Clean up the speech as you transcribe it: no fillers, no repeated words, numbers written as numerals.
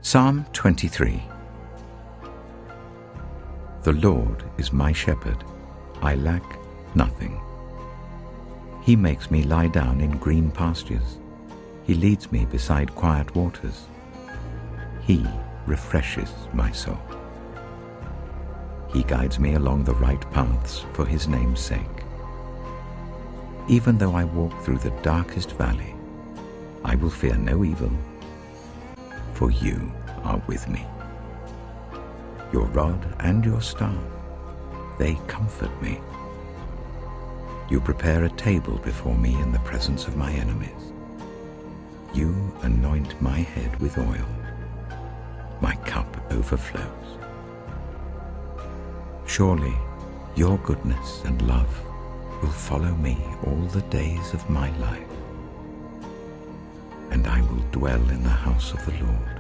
Psalm 23. The Lord is my shepherd, I lack nothing. He makes me lie down in green pastures. He leads me beside quiet waters. He refreshes my soul. He guides me along the right paths for his name's sake. Even though I walk through the darkest valley, I will fear no evil, for you are with me. Your rod and your staff, they comfort me. You prepare a table before me in the presence of my enemies. You anoint my head with oil. My cup overflows. Surely your goodness and love will follow me all the days of my life, and I will dwell in the house of the Lord